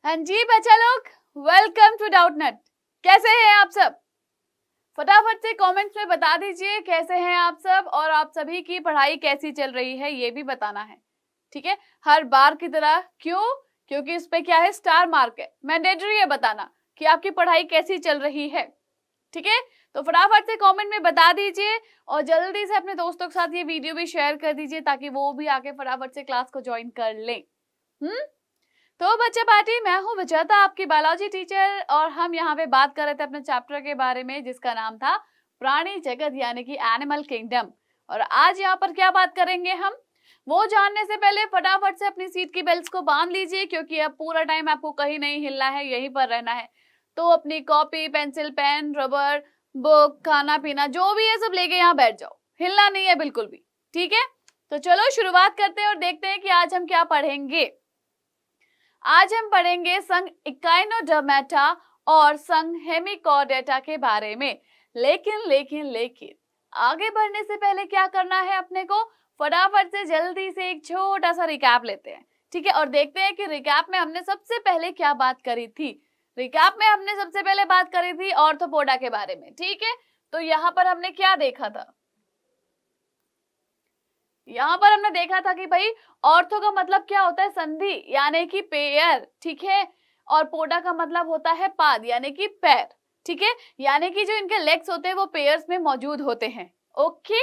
हाँ जी बच्चा लोग, वेलकम टू डाउटनट। कैसे हैं आप सब? फटाफट से कमेंट्स में बता दीजिए कैसे हैं आप सब, और आप सभी की पढ़ाई कैसी चल रही है ये भी बताना है। ठीक है, हर बार की तरह। क्यों? क्योंकि इस पे क्या है, स्टार मार्क है, मैंडेटरी है बताना कि आपकी पढ़ाई कैसी चल रही है। ठीक है, तो फटाफट से कमेंट में बता दीजिए और जल्दी से अपने दोस्तों के साथ ये वीडियो भी शेयर कर दीजिए ताकि वो भी आके फटाफट से क्लास को ज्वाइन कर लें। तो बच्चा पार्टी, मैं हूँ विजेता, आपकी बायोलॉजी टीचर, और हम यहाँ पे बात कर रहे थे अपने चैप्टर के बारे में जिसका नाम था प्राणी जगत यानी कि एनिमल किंगडम। और आज यहाँ पर क्या बात करेंगे हम, वो जानने से पहले फटाफट से अपनी सीट की बेल्ट्स को बांध लीजिए क्योंकि अब पूरा टाइम आपको कहीं नहीं हिलना है, यहीं पर रहना है। तो अपनी copy, pencil, pen, rubber, book, खाना पीना जो भी है सब लेके यहाँ बैठ जाओ, हिलना नहीं है बिल्कुल भी। ठीक है, तो चलो शुरुआत करते हैं और देखते हैं कि आज हम क्या पढ़ेंगे। आज हम पढ़ेंगे संघ इकाइनोडर्मेटा और संघ हेमिकॉर्डेटा के बारे में। लेकिन आगे बढ़ने से पहले क्या करना है अपने को, फटाफट से जल्दी से एक छोटा सा रिकैप लेते हैं। ठीक है, और देखते हैं कि रिकैप में हमने सबसे पहले क्या बात करी थी। रिकैप में हमने सबसे पहले बात करी थी ऑर्थोपोडा के बारे में। ठीक है, तो यहाँ पर हमने क्या देखा था, यहाँ पर हमने देखा था कि भाई ऑर्थो का मतलब क्या होता है, संधि यानी कि पेयर। ठीक है, और पोडा का मतलब होता है पाद यानी कि पैर। ठीक है, यानी कि जो इनके लेग्स होते हैं वो पेयर्स में मौजूद होते हैं। ओके,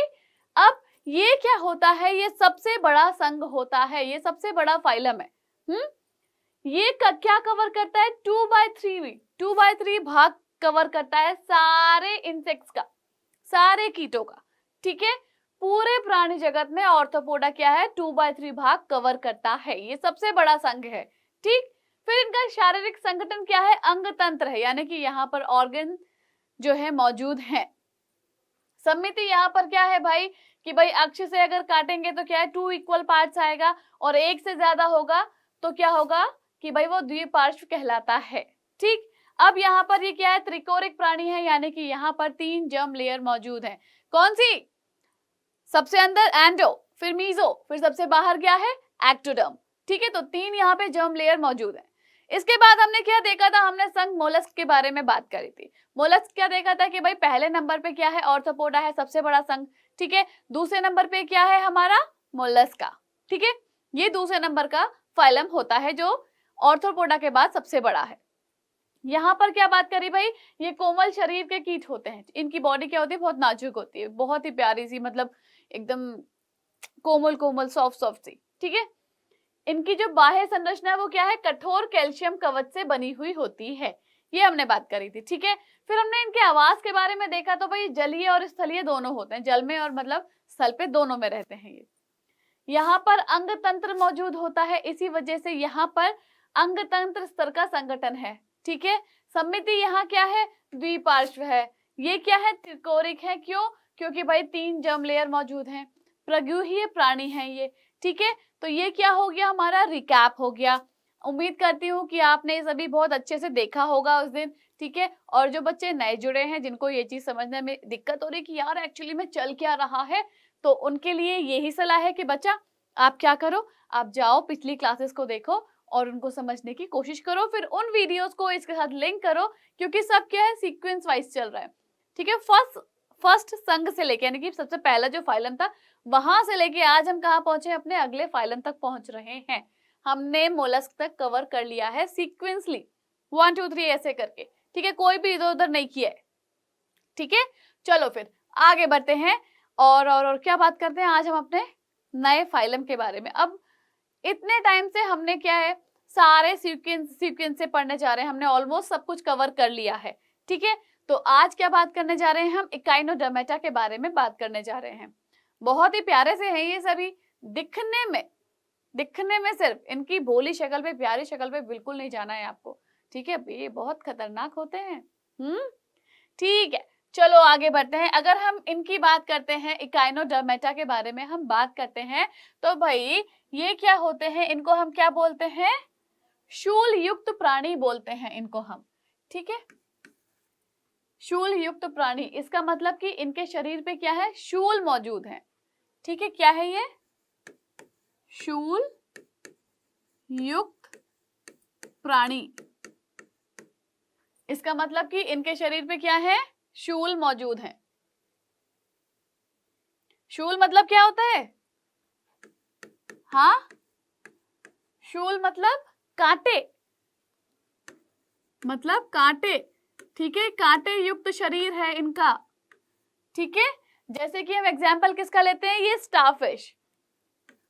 अब ये क्या होता है, ये सबसे बड़ा संघ होता है, ये सबसे बड़ा फाइलम है। ये क्या कवर करता है, 2/3 भाग कवर करता है सारे इंसेक्ट्स का, सारे कीटों का। ठीक है, पूरे प्राणी जगत में ऑर्थोपोडा क्या है, 2/3 भाग कवर करता है, ये सबसे बड़ा संघ है। ठीक, फिर इनका शारीरिक संगठन क्या है, अंग तंत्र है, यानी कि यहाँ पर ऑर्गन जो है मौजूद है। समिति यहाँ पर क्या है भाई कि भाई अक्ष से अगर काटेंगे तो क्या है, 2 इक्वल पार्ट्स आएगा, और एक से ज्यादा होगा तो क्या होगा कि भाई वो द्विपार्श्व कहलाता है। ठीक, अब यहाँ पर ये क्या है, त्रिकोरिक प्राणी है, यानी कि यहाँ पर 3 जर्म लेयर मौजूद है। कौन सी? सबसे अंदर एंडो, फिर मीजो, फिर सबसे बाहर क्या है, एक्टोडर्म। ठीक है, तो 3 यहाँ पे जर्म लेयर मौजूद है। इसके बाद हमने क्या देखा था, हमने संघ मोलस्क के बारे में बात करी थी। मोलस्क क्या देखा था कि भाई पहले नंबर पे क्या है, ऑर्थोपोडा है, सबसे बड़ा संघ। ठीक है, दूसरे नंबर पे क्या है हमारा, मोलस्का। ठीक है, ये दूसरे नंबर का फाइलम होता है जो ऑर्थोपोडा के बाद सबसे बड़ा है। यहाँ पर क्या बात करी भाई, ये कोमल शरीर के कीट होते हैं, इनकी बॉडी क्या होती है, बहुत नाजुक होती है, बहुत ही प्यारी सी, मतलब एकदम कोमल कोमल सॉफ्ट सॉफ्ट सी। ठीक है, इनकी जो बाह्य संरचना है वो क्या है, कठोर कैल्शियम कवच से बनी हुई होती है, ये हमने बात करी थी। ठीक है, फिर हमने इनके आवास के बारे में देखा, तो भाई जलीय और स्थलीय दोनों होते हैं, जल में और मतलब स्थल पे दोनों में रहते हैं ये। यहाँ पर अंग तंत्र मौजूद होता है, इसी वजह से यहाँ पर अंग तंत्र स्तर का संगठन है। ठीक है, समिति यहाँ क्या है, द्विपार्श्व है। ये क्या है, त्रिकोरिक है। क्यों? क्योंकि भाई 3 जर्म लेयर मौजूद हैं, प्रगुहीय प्राणी है ये। ठीक है, तो ये क्या हो गया, हमारा रिकैप हो गया। उम्मीद करती हूँ कि आपने सभी बहुत अच्छे से देखा होगा उस दिन। ठीक है, और जो बच्चे नए जुड़े हैं, जिनको ये चीज समझने में दिक्कत हो रही है कि यार एक्चुअली में चल क्या रहा है, तो उनके लिए यही सलाह है कि बच्चा आप क्या करो, आप जाओ पिछली क्लासेस को देखो और उनको समझने की कोशिश करो, फिर उन वीडियोस को इसके साथ लिंक करो, क्योंकि सब क्या है, सीक्वेंस वाइज चल रहा है। ठीक है, फर्स्ट संघ से लेके यानी कि सबसे पहला जो फाइलम था वहां से लेके आज हम कहाँ पहुंचे, अपने अगले फाइलम तक पहुंच रहे हैं। हमने मोलस्क तक कवर कर लिया है सीक्वेंसली, 1 2 3 ऐसे करके। ठीक है, कोई भी इधर उधर नहीं किया है। ठीक है, चलो फिर आगे बढ़ते हैं और क्या बात करते हैं आज हम अपने नए फाइलम के बारे में। अब इतने टाइम से हमने क्या है, सारे सीक्वेंस से पढ़ने जा रहे हैं, हमने ऑलमोस्ट सब कुछ कवर कर लिया है। ठीक है, तो आज क्या बात करने जा रहे हैं, हम इकाइनोडर्मेटा के बारे में बात करने जा रहे हैं। बहुत ही प्यारे से हैं ये सभी, दिखने में सिर्फ इनकी भोली शक्ल पे, प्यारी शक्ल पे बिल्कुल नहीं जाना है आपको। ठीक है, ये बहुत खतरनाक होते हैं। ठीक है, चलो आगे बढ़ते हैं। अगर हम इनकी बात करते हैं, इकाइनोडर्मेटा के बारे में हम बात करते हैं, तो भाई ये क्या होते हैं, इनको हम क्या बोलते हैं, शूल युक्त प्राणी बोलते हैं इनको हम। ठीक है, शूल युक्त प्राणी, इसका मतलब कि इनके शरीर पे क्या है, शूल मौजूद है। ठीक है, क्या है ये, शूल युक्त प्राणी। इसका मतलब कि इनके शरीर पे क्या है, शूल मौजूद है। शूल मतलब क्या होता है, हाँ, शूल मतलब कांटे, मतलब कांटे, ठीक है, कांटे युक्त शरीर है इनका, ठीक है। जैसे कि हम एग्जाम्पल किसका लेते हैं, ये स्टारफिश,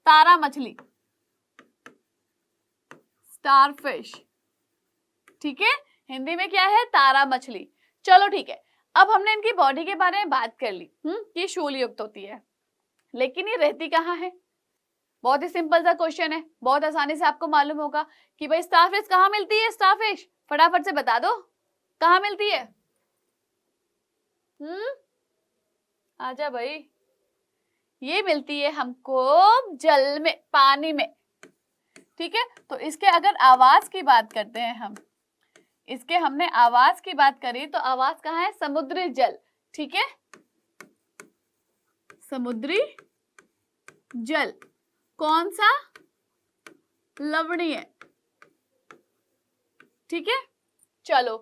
तारा मछली, स्टारफिश, ठीक है, हिंदी में क्या है, तारा मछली। चलो ठीक है, अब हमने इनकी बॉडी के बारे में बात कर ली, ये शूल युक्त होती है, लेकिन ये रहती कहाँ है। बहुत ही सिंपल सा क्वेश्चन है, बहुत आसानी से आपको मालूम होगा कि भाई स्टारफिश कहाँ मिलती है, स्टारफिश फटाफट से बता दो कहाँ मिलती है। आजा भाई, ये मिलती है हमको जल में, पानी में, ठीक है। तो इसके अगर आवास की बात करते हैं हम, इसके हमने आवास की बात करी तो आवास कहाँ है, समुद्री जल, ठीक है, समुद्री जल, कौन सा, लवणीय, ठीक है। चलो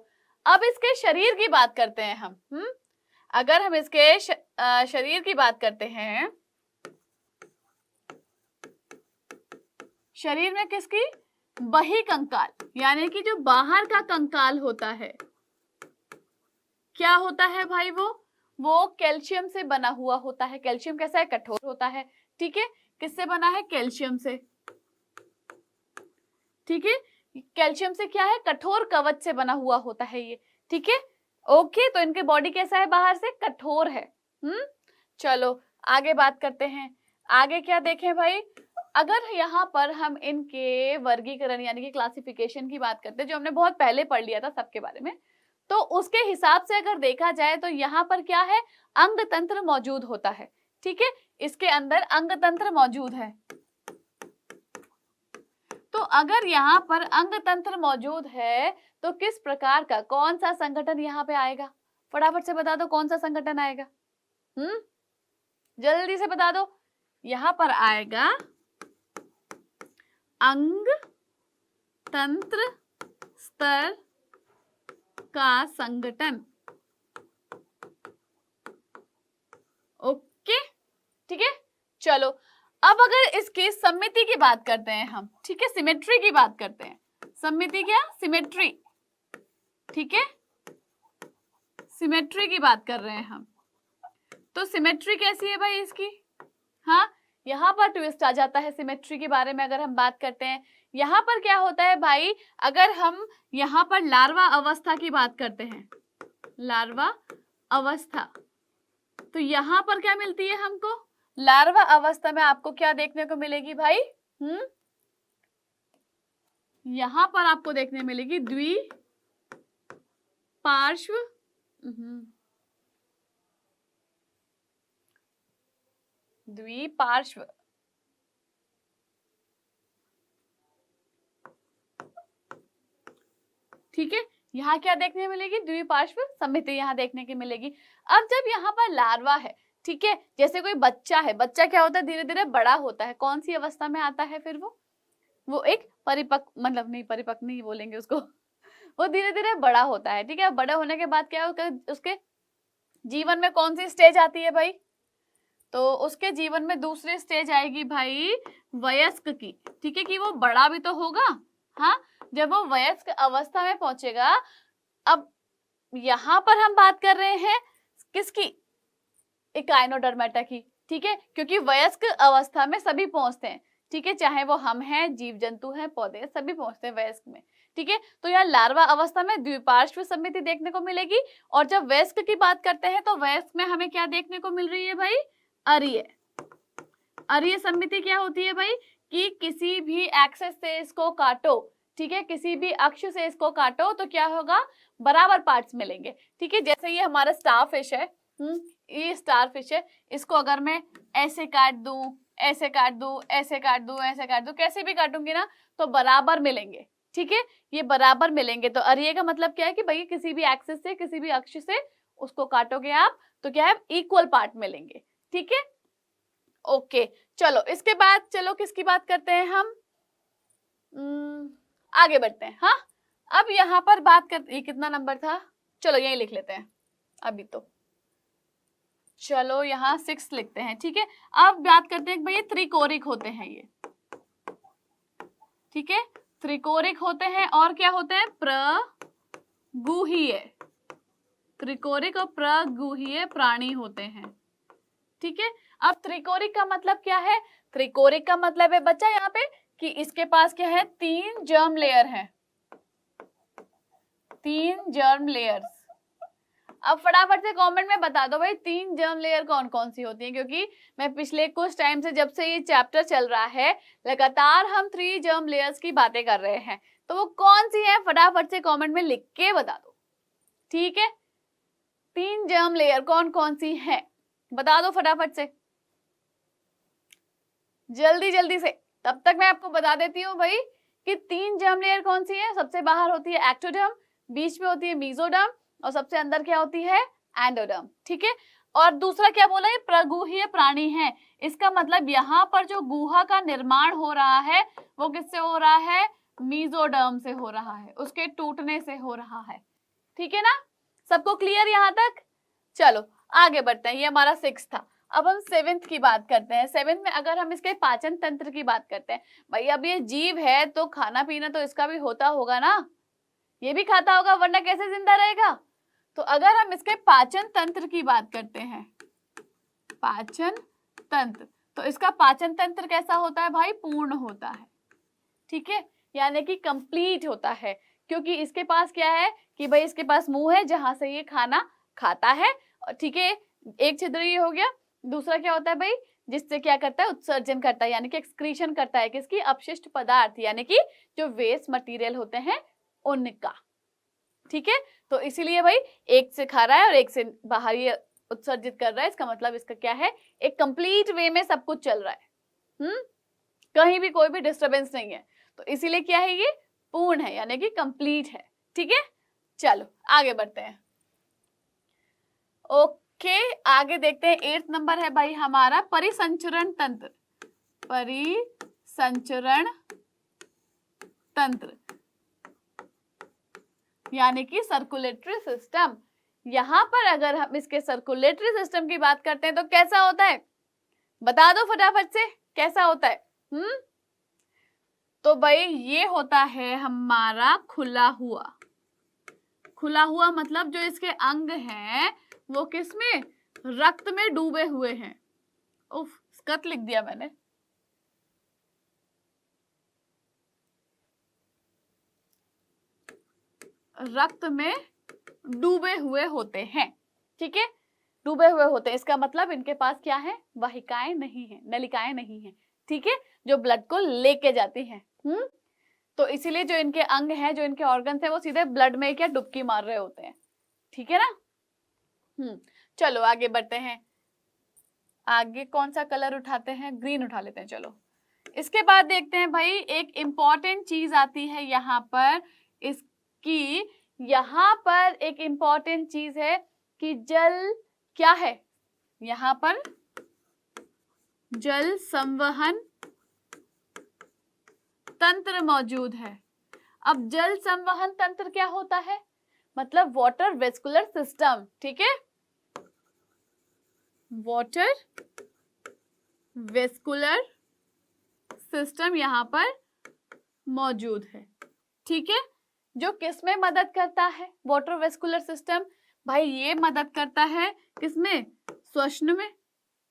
अब इसके शरीर की बात करते हैं हम, अगर हम इसके शरीर की बात करते हैं, शरीर में किसकी, बहिकंकाल, यानी कि जो बाहर का कंकाल होता है, क्या होता है भाई, वो कैल्शियम से बना हुआ होता है। कैल्शियम कैसा है, कठोर होता है, ठीक है, किससे बना है, कैल्शियम से, ठीक है, कैल्शियम से क्या है, कठोर कवच से बना हुआ होता है ये, ठीक है। ओके, तो इनके बॉडी कैसा है, बाहर से कठोर है। चलो आगे बात करते हैं, आगे क्या देखें भाई, अगर यहाँ पर हम इनके वर्गीकरण यानी कि क्लासिफिकेशन की बात करते हैं, जो हमने बहुत पहले पढ़ लिया था सबके बारे में, तो उसके हिसाब से अगर देखा जाए तो यहाँ पर क्या है, अंग तंत्र मौजूद होता है, ठीक है, इसके अंदर अंग तंत्र मौजूद है। तो अगर यहाँ पर अंग तंत्र मौजूद है तो किस प्रकार का, कौन सा संगठन यहाँ पे आएगा, फटाफट से बता दो कौन सा संगठन आएगा, जल्दी से बता दो। यहाँ पर आएगा अंग तंत्र स्तर का संगठन, ओके, ठीक है। चलो अब अगर इसकी समिति की बात करते हैं हम, ठीक है, सिमेट्री की बात करते हैं, समिति क्या, सिमेट्री, ठीक है, सिमेट्री की बात कर रहे हैं हम। तो सिमेट्री कैसी है भाई इसकी, हाँ, यहाँ पर ट्विस्ट आ जाता है सिमेट्री के बारे में अगर हम बात करते हैं। यहाँ पर क्या होता है भाई, अगर हम यहाँ पर लार्वा अवस्था की बात करते हैं, लार्वा अवस्था, तो यहाँ पर क्या मिलती है हमको, लार्वा अवस्था में आपको क्या देखने को मिलेगी भाई, यहाँ पर आपको देखने मिलेगी द्विपार्श्व, द्विपार्श्व, ठीक है, यहाँ क्या देखने मिलेगी, द्विपार्श्व समिति यहाँ देखने की मिलेगी। अब जब यहाँ पर लार्वा है, ठीक है, जैसे कोई बच्चा है, बच्चा क्या होता है, धीरे धीरे बड़ा होता है, कौन सी अवस्था में आता है फिर वो एक परिपक्व, मतलब नहीं, परिपक्व नहीं बोलेंगे उसको, वो धीरे धीरे बड़ा होता है, ठीक है। बड़ा होने के बाद क्या होगा, उसके जीवन में कौन सी स्टेज आती है भाई, तो उसके जीवन में दूसरी स्टेज आएगी भाई वयस्क की, ठीक है, कि वो बड़ा भी तो होगा, हाँ, जब वो वयस्क अवस्था में पहुंचेगा। अब यहाँ पर हम बात कर रहे हैं किसकी, इकाइनोडर्मेटा की, ठीक है, क्योंकि वयस्क अवस्था में सभी पहुंचते हैं, ठीक है, चाहे वो हम हैं, जीव जंतु हैं, पौधे, सभी पहुंचते हैं वयस्क में, ठीक है। तो यहाँ लार्वा अवस्था में द्विपार्श्व समिति देखने को मिलेगी, और जब वयस्क की बात करते हैं तो वयस्क में हमें क्या देखने को मिल रही है भाई, अरीय, अरीय समिति क्या होती है भाई, कि किसी भी एक्सेस से इसको काटो, ठीक है, किसी भी अक्ष से इसको काटो तो क्या होगा, बराबर पार्ट्स मिलेंगे, ठीक है। जैसे ये हमारा स्टारफिश है, ये स्टारफिश है, इसको अगर मैं ऐसे काट दूं, ऐसे काट दूं, ऐसे काट दूं, ऐसे काट दूं, कैसे भी काटूंगी ना तो बराबर मिलेंगे, ठीक है, ये बराबर मिलेंगे। तो अरीय का मतलब क्या है कि भाई किसी भी एक्सिस से, किसी भी अक्ष से उसको काटोगे आप तो क्या है, इक्वल पार्ट मिलेंगे, ठीक है, ओके। चलो इसके बाद चलो किसकी बात करते हैं हम, आगे बढ़ते हैं। हाँ, अब यहाँ पर बात कर, ये कितना नंबर था, चलो यही लिख लेते हैं अभी तो, चलो यहाँ 6 लिखते हैं, ठीक है। अब बात करते हैं भाई, ये त्रिकोरिक होते हैं ये, ठीक है, त्रिकोरिक होते हैं और क्या होते हैं, प्रगुहीय, त्रिकोरिक और प्रगुहीय प्राणी होते हैं, ठीक है। अब त्रिकोरिक का मतलब क्या है, त्रिकोरिक का मतलब है बच्चा यहाँ पे कि इसके पास क्या है, 3 जर्म लेयर है, 3 जर्म लेयर्स। अब फटाफट से कमेंट में बता दो भाई 3 जर्म लेयर कौन कौन सी होती हैं, क्योंकि मैं पिछले कुछ टाइम से, जब से ये चैप्टर चल रहा है, लगातार हम 3 जर्म लेयर्स की बातें कर रहे हैं, तो वो कौन सी है फटाफट से कमेंट में लिख के बता दो, ठीक है। 3 जर्म लेयर कौन कौन सी है बता दो फटाफट से, जल्दी जल्दी से। तब तक मैं आपको बता देती हूँ भाई कि 3 जर्म लेयर कौन सी है। सबसे बाहर होती है एक्टोडर्म, बीच में होती है मेसोडर्म और सबसे अंदर क्या होती है, एंडोडर्म, ठीक है। और दूसरा क्या बोला है, प्रगुहीय प्राणी है। इसका मतलब यहाँ पर जो गुहा का निर्माण हो रहा है वो किससे हो रहा है, मेसोडर्म से हो रहा है, उसके टूटने से हो रहा है, ठीक है ना। सबको क्लियर यहाँ तक, चलो आगे बढ़ते हैं। ये हमारा 6 था। अब हम 7th की बात करते हैं। 7th में अगर हम इसके पाचन तंत्र की बात करते हैं, भाई अब ये जीव है तो खाना पीना तो इसका भी होता होगा ना, ये भी खाता होगा वरना कैसे जिंदा रहेगा। तो अगर हम इसके पाचन तंत्र की बात करते हैं, पाचन तंत्र, तो इसका पाचन तंत्र कैसा होता है भाई, पूर्ण होता है, ठीक है, यानी कि कंप्लीट होता है। क्योंकि इसके पास क्या है कि भाई इसके पास मुंह है जहां से ये खाना खाता है, ठीक है, एक छिद्र ये हो गया। दूसरा क्या होता है भाई, जिससे क्या करता है, उत्सर्जन करता है, यानी कि एक्सक्रीशन करता है किसकी, अपशिष्ट पदार्थ, यानी कि जो वेस्ट मटेरियल होते हैं उनका, ठीक है। तो इसीलिए भाई एक से खा रहा है और एक से बाहर ये उत्सर्जित कर रहा है, इसका मतलब इसका क्या है, एक कंप्लीट वे में सब कुछ चल रहा है, कहीं भी कोई भी डिस्टरबेंस नहीं है, तो इसीलिए क्या है, ये पूर्ण है यानी कि कंप्लीट है, ठीक है। चलो आगे बढ़ते हैं। ओके, आगे देखते हैं। 8th नंबर है भाई हमारा परिसंचरण तंत्र, परिसंचरण तंत्र यानी कि सर्कुलेटरी सिस्टम। यहां पर अगर हम इसके सर्कुलेटरी सिस्टम की बात करते हैं तो कैसा होता है, बता दो फटाफट से कैसा होता है। तो भाई ये होता है हमारा खुला हुआ, खुला हुआ मतलब जो इसके अंग हैं वो किसमें, रक्त में डूबे हुए हैं। उफ, स्कत लिख दिया मैंने। रक्त में डूबे हुए होते हैं, ठीक है, डूबे हुए होते हैं। इसका मतलब इनके पास क्या है, वाहिकाएं नहीं है, नलिकाएं नहीं है, ठीक है, जो ब्लड को लेके जाती हैं। तो इसीलिए जो इनके अंग हैं, जो इनके ऑर्गन्स हैं, वो सीधे ब्लड में क्या डुबकी मार रहे होते हैं, ठीक है ना। चलो आगे बढ़ते हैं। आगे कौन सा कलर उठाते हैं, ग्रीन उठा लेते हैं। चलो इसके बाद देखते हैं भाई, एक इंपॉर्टेंट चीज आती है यहाँ पर, इसकी यहाँ पर एक इंपॉर्टेंट चीज है कि जल क्या है, यहाँ पर जल संवहन तंत्र मौजूद है। अब जल संवहन तंत्र क्या होता है, मतलब वाटर वेस्कुलर सिस्टम, ठीक है, वाटर वेस्कुलर सिस्टम यहाँ पर मौजूद है, ठीक है, जो किसमें मदद करता है, वाटर वेस्कुलर सिस्टम भाई ये मदद करता है किसमें, श्वसन में,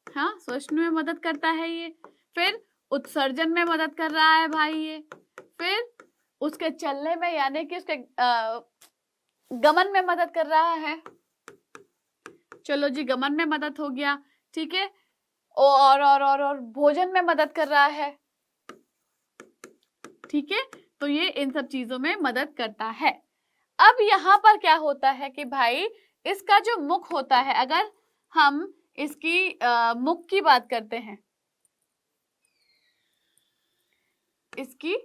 हाँ श्वसन में मदद करता है ये, फिर उत्सर्जन में मदद कर रहा है भाई ये, फिर उसके चलने में यानी कि उसके गमन में मदद कर रहा है। चलो जी, गमन में मदद हो गया, ठीक है, और भोजन में मदद कर रहा है, ठीक है, तो ये इन सब चीजों में मदद करता है। अब यहाँ पर क्या होता है कि भाई इसका जो मुख होता है, अगर हम इसकी मुख की बात करते हैं, इसकी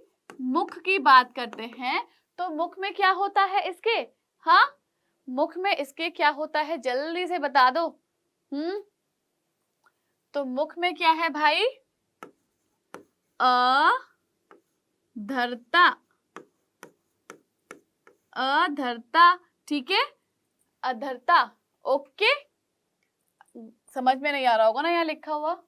मुख की बात करते हैं, तो मुख में क्या होता है इसके, हाँ मुख में इसके क्या होता है, जल्दी से बता दो। तो मुख में क्या है भाई, अधरता, अधरता, ठीक है, अधरता। ओके, समझ में नहीं आ रहा होगा ना यहाँ लिखा हुआ,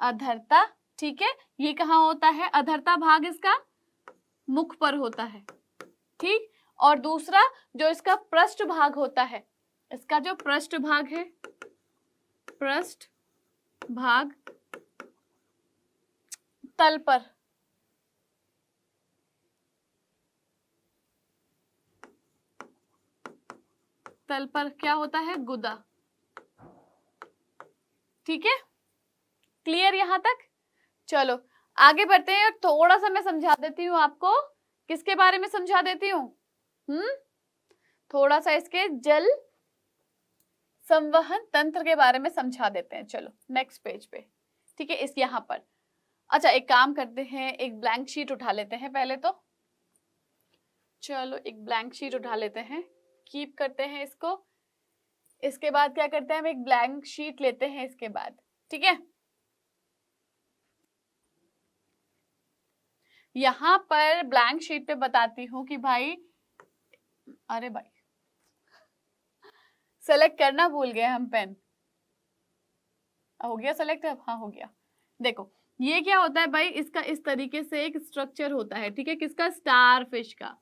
अधरता, ठीक है। ये कहाँ होता है? अधरता भाग इसका मुख पर होता है, ठीक। और दूसरा जो इसका पृष्ठ भाग होता है, इसका जो पृष्ठ भाग है, पृष्ठ भाग तल पर, तल पर क्या होता है? गुदा, ठीक है। क्लियर यहां तक? चलो आगे बढ़ते हैं। थोड़ा सा मैं समझा देती हूँ आपको। किसके बारे में समझा देती हूँ? थोड़ा सा इसके जल संवहन तंत्र के बारे में समझा देते हैं। चलो नेक्स्ट पेज पे, ठीक है, इस यहाँ पर। अच्छा एक काम करते हैं, एक ब्लैंक शीट उठा लेते हैं पहले तो। चलो एक ब्लैंक शीट उठा लेते हैं, कीप करते हैं इसको। इसके बाद क्या करते हैं, हम एक ब्लैंक शीट लेते हैं इसके बाद, ठीक है। यहां पर ब्लैंक शीट पे बताती हूँ कि भाई, अरे भाई सेलेक्ट करना भूल गए हम पेन। हो गया सेलेक्ट अब? हाँ हो गया। देखो ये क्या होता है भाई, इसका इस तरीके से एक स्ट्रक्चर होता है, ठीक है, किसका? स्टार फिश का।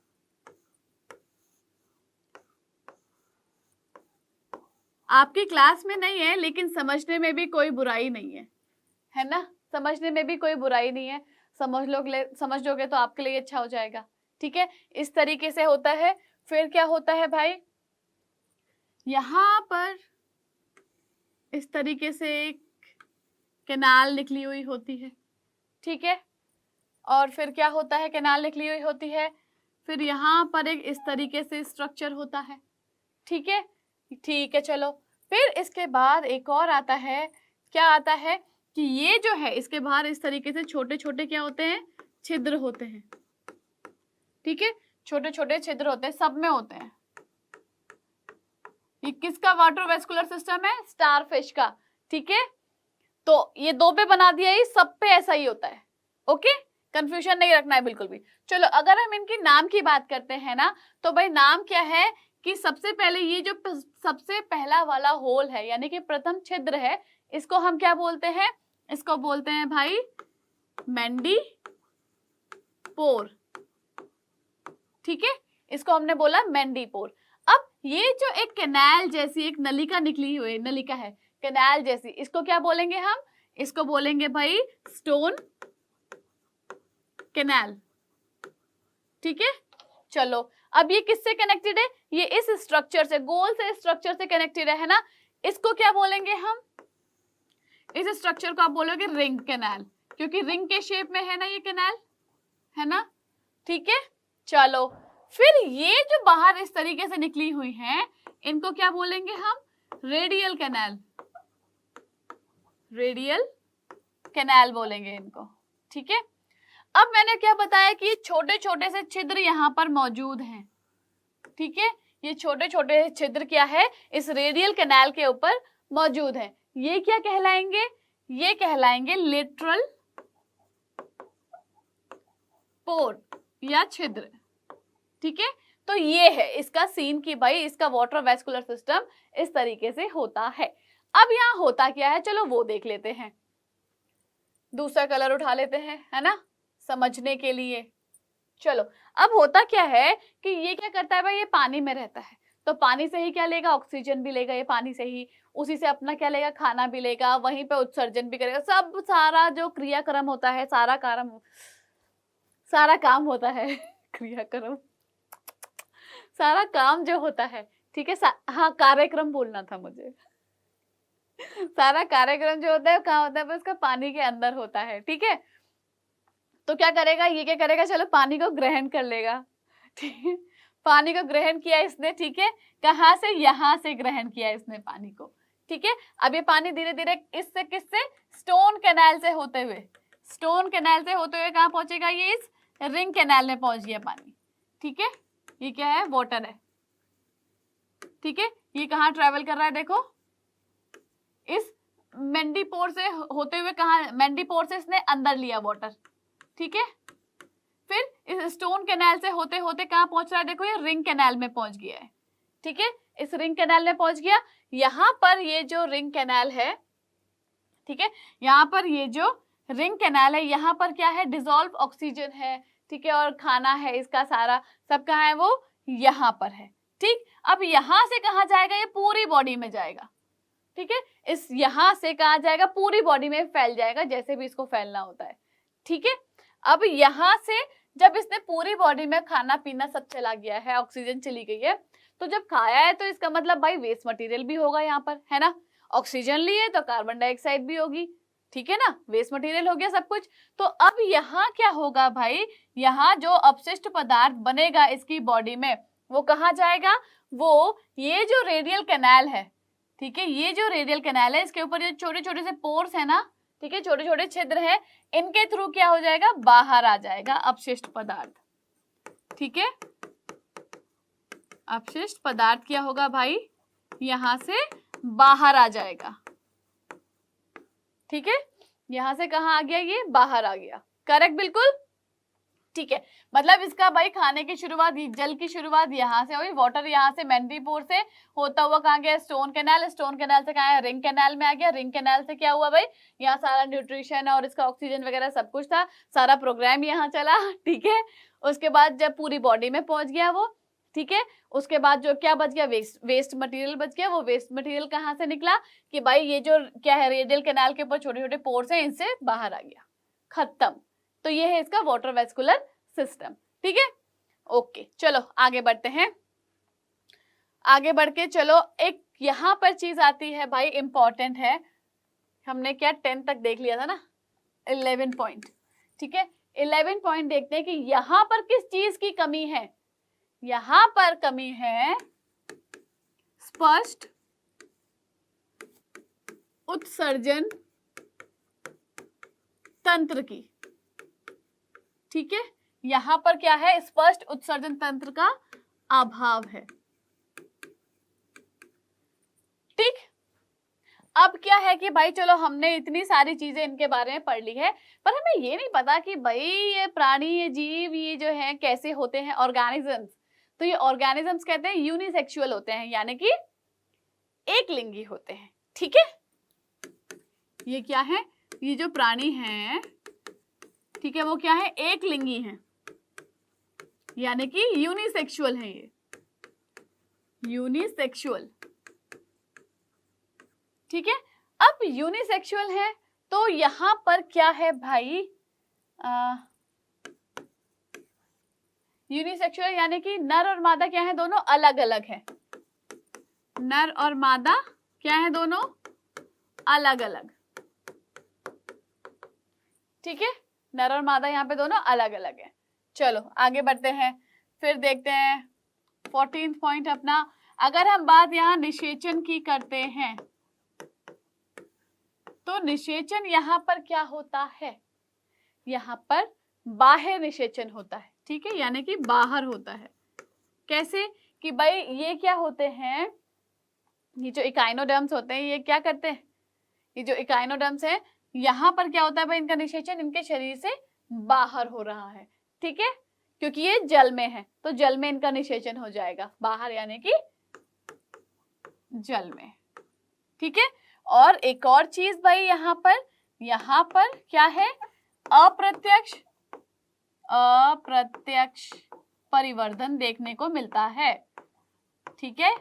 आपकी क्लास में नहीं है लेकिन समझने में भी कोई बुराई नहीं है ना? समझने में भी कोई बुराई नहीं है, समझ लोगे तो आपके लिए अच्छा हो जाएगा, ठीक है। इस तरीके से होता है। फिर क्या होता है भाई, यहां पर इस तरीके से एक कैनाल निकली हुई होती है, ठीक है। और फिर क्या होता है, कैनाल निकली हुई होती है, फिर यहाँ पर एक इस तरीके से स्ट्रक्चर होता है, ठीक है, ठीक है। चलो फिर इसके बाद एक और आता है, क्या आता है कि ये जो है इसके बाहर इस तरीके से छोटे छोटे क्या होते हैं? छिद्र होते हैं, ठीक है, छोटे छोटे छिद्र होते हैं, सब में होते हैं। ये किसका वाटर वेस्कुलर सिस्टम है? स्टारफिश का, ठीक है। तो ये दो पे बना दिया, ये सब पे ऐसा ही होता है, ओके। कंफ्यूजन नहीं रखना है बिल्कुल भी। चलो अगर हम इनके नाम की बात करते हैं ना, तो भाई नाम क्या है कि सबसे पहले ये जो सबसे पहला वाला होल है, यानी कि प्रथम छिद्र है, इसको हम क्या बोलते हैं? इसको बोलते हैं भाई मैंडीपोर, ठीक है, इसको हमने बोला मैंडीपोर। अब ये जो एक कैनाल जैसी एक नलिका निकली हुई, नलिका है कैनाल जैसी, इसको क्या बोलेंगे हम? इसको बोलेंगे भाई स्टोन कैनाल, ठीक है। चलो अब ये किससे कनेक्टेड है? ये इस स्ट्रक्चर से, गोल से स्ट्रक्चर से कनेक्टेड है ना। इसको क्या बोलेंगे हम? इस स्ट्रक्चर को आप बोलोगे रिंग कैनाल, क्योंकि रिंग के शेप में है ना ये कैनाल, है ना, ठीक है। चलो फिर ये जो बाहर इस तरीके से निकली हुई है, इनको क्या बोलेंगे हम? रेडियल कैनाल, रेडियल कैनाल बोलेंगे इनको, ठीक है। अब मैंने क्या बताया कि ये छोटे छोटे से छिद्र यहाँ पर मौजूद हैं, ठीक है। ये छोटे छोटे छिद्र क्या है? इस रेडियल कैनाल के ऊपर मौजूद है। ये क्या कहलाएंगे? ये कहलाएंगे लेटरल पोर या छिद्र, ठीक है। तो ये है इसका सीन कि भाई इसका वाटर वेस्कुलर सिस्टम इस तरीके से होता है। अब यहाँ होता क्या है, चलो वो देख लेते हैं। दूसरा कलर उठा लेते हैं, है ना, समझने के लिए। चलो अब होता क्या है कि ये क्या करता है भाई, ये पानी में रहता है, तो पानी से ही क्या लेगा? ऑक्सीजन भी लेगा ये पानी से ही, उसी से अपना क्या लेगा? खाना भी लेगा, वहीं पे उत्सर्जन भी करेगा, सब सारा जो क्रियाक्रम होता है, सारा काम होता है क्रियाक्रम, सारा काम जो होता है, ठीक है। हाँ कार्यक्रम बोलना था मुझे। सारा कार्यक्रम जो होता है कहाँ होता है? बस उसका पानी के अंदर होता है, ठीक है। तो क्या करेगा ये? क्या करेगा? चलो पानी को ग्रहण कर लेगा, ठीक है। पानी को ग्रहण किया इसने, ठीक है, कहाँ से? यहाँ से ग्रहण किया इसने पानी को, ठीक है। अब ये पानी धीरे धीरे इससे किससे? स्टोन कैनाल से होते हुए, स्टोन कैनाल से होते हुए कहाँ पहुंचेगा? ये इस रिंग कैनाल में पहुंच गया पानी, ठीक है। ये क्या है? वाटर है, ठीक है। ये कहाँ ट्रेवल कर रहा है? देखो इस मैंडीपोर से होते हुए कहाँ? मैंडीपोर से इसने अंदर लिया वाटर, ठीक है, इस स्टोन कैनाल से होते होते कहाँ पहुंच रहा है, देखो ये रिंग कैनाल में पहुंच गया है, ठीक है, इस रिंग कैनाल में पहुंच गया। यहाँ पर ये जो रिंग कैनाल है, ठीक है, यहाँ पर ये जो रिंग कैनाल है, यहाँ पर क्या है, डिसॉल्व ऑक्सीजन है, ठीक है, और खाना है इसका सारा, सब कहाँ है, वो यहाँ पर है, ठीक। अब यहाँ से कहाँ जाएगा, ये पूरी बॉडी में जाएगा, ठीक है, इस यहाँ से कहाँ जाएगा, पूरी बॉडी में फैल जाएगा, जैसे भी इसको फैलना होता है, ठीक है। अब यहाँ से जब इसने पूरी बॉडी में खाना पीना सब चला गया है, ऑक्सीजन चली गई है, तो जब खाया है तो इसका मतलब भाई वेस्ट मटेरियल भी होगा यहाँ पर, है ना, ऑक्सीजन लिए तो कार्बन डाइऑक्साइड भी होगी, ठीक है ना, वेस्ट मटेरियल हो गया सब कुछ। तो अब यहाँ क्या होगा भाई, यहाँ जो अपशिष्ट पदार्थ बनेगा इसकी बॉडी में, वो कहाँ जाएगा, वो ये जो रेडियल कैनाल है, ठीक है, ये जो रेडियल कैनाल है, इसके ऊपर जो छोटे छोटे से पोर्स है ना, ठीक है, छोटे छोटे छिद्र है, इनके थ्रू क्या हो जाएगा, बाहर आ जाएगा अपशिष्ट पदार्थ, ठीक है। अपशिष्ट पदार्थ क्या होगा भाई, यहां से बाहर आ जाएगा, ठीक है, यहां से कहां आ गया, ये बाहर आ गया, करेक्ट, बिल्कुल, ठीक है। मतलब इसका भाई खाने की शुरुआत, जल की शुरुआत यहाँ से हुई, वाटर यहाँ से मैंड्रीपोर से होता हुआ कहाँ गया, स्टोन कैनाल, स्टोन कैनाल से कहाँ है, रिंग कैनाल में आ गया, रिंग कैनाल से क्या हुआ भाई, यहाँ सारा न्यूट्रिशन और इसका ऑक्सीजन वगैरह सब कुछ था, सारा प्रोग्राम यहाँ चला, ठीक है। उसके बाद जब पूरी बॉडी में पहुंच गया वो, ठीक है, उसके बाद जो क्या बच गया, वेस्ट मटेरियल बच गया। वो वेस्ट मटेरियल कहाँ से निकला कि भाई ये जो क्या है, रेडियल कैनाल के ऊपर छोटे छोटे पोर्स हैं, इनसे बाहर आ गया, खत्म। तो ये है इसका वाटर वेस्कुलर सिस्टम, ठीक है, ओके। चलो आगे बढ़ते हैं, आगे बढ़ के चलो एक यहाँ पर चीज आती है भाई, इंपॉर्टेंट है, हमने क्या 10 तक देख लिया था ना, 11 पॉइंट, ठीक है, 11 पॉइंट देखते हैं कि यहाँ पर किस चीज की कमी है। यहाँ पर कमी है स्पष्ट उत्सर्जन तंत्र की, ठीक है, यहाँ पर क्या है, स्पष्ट उत्सर्जन तंत्र का अभाव है, ठीक। अब क्या है कि भाई चलो हमने इतनी सारी चीजें इनके बारे में पढ़ ली है, पर हमें ये नहीं पता कि भाई ये प्राणी, ये जीव, ये जो है कैसे होते हैं, ऑर्गेनिजम्स। तो ये ऑर्गेनिजम्स कहते हैं यूनिसेक्सुअल होते हैं, यानी कि एक लिंगी होते हैं, ठीक है। ये क्या है, ये जो प्राणी हैं, ठीक है, वो क्या है, एक लिंगी हैं, यानी कि यूनिसेक्सुअल है, ये यूनिसेक्सुअल, ठीक है। अब यूनिसेक्सुअल है तो यहां पर क्या है भाई, यूनिसेक्सुअल यानी कि नर और मादा क्या है, दोनों अलग अलग है, नर और मादा क्या है, दोनों अलग अलग, ठीक है, नर और मादा यहाँ पे दोनों अलग अलग है। चलो आगे बढ़ते हैं, फिर देखते हैं 14th पॉइंट अपना। अगर हम बात यहाँ निषेचन की करते हैं, तो निषेचन यहाँ पर क्या होता है, यहाँ पर बाह्य निषेचन होता है, ठीक है, यानी कि बाहर होता है। कैसे कि भाई ये क्या होते हैं, ये जो इकाइनोडर्म्स होते हैं, ये क्या करते हैं, ये जो इकाइनोडर्म्स है, यहाँ पर क्या होता है भाई, इनका निषेचन इनके शरीर से बाहर हो रहा है, ठीक है, क्योंकि ये जल में है, तो जल में इनका निषेचन हो जाएगा, बाहर यानी कि जल में, ठीक है। और एक और चीज भाई यहाँ पर क्या है, अप्रत्यक्ष परिवर्धन देखने को मिलता है, ठीक है।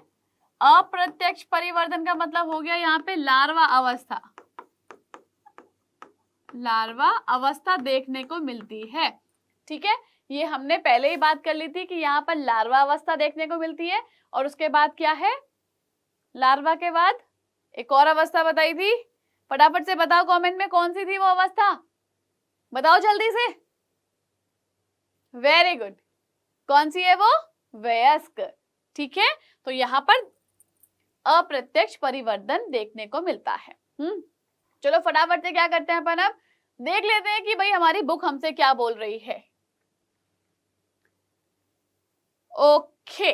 अप्रत्यक्ष परिवर्धन का मतलब हो गया यहाँ पे लार्वा अवस्था देखने को मिलती है, ठीक है। ये हमने पहले ही बात कर ली थी कि यहाँ पर लार्वा अवस्था देखने को मिलती है, और उसके बाद क्या है, लार्वा के बाद एक और अवस्था बताई थी, फटाफट से बताओ कमेंट में कौन सी थी वो अवस्था, बताओ जल्दी से, वेरी गुड, कौन सी है वो, वयस्क, ठीक है। तो यहाँ पर अप्रत्यक्ष परिवर्तन देखने को मिलता है। चलो फटाफट से क्या करते हैं अपन, अब देख लेते हैं कि भाई हमारी बुक हमसे क्या बोल रही है। ओके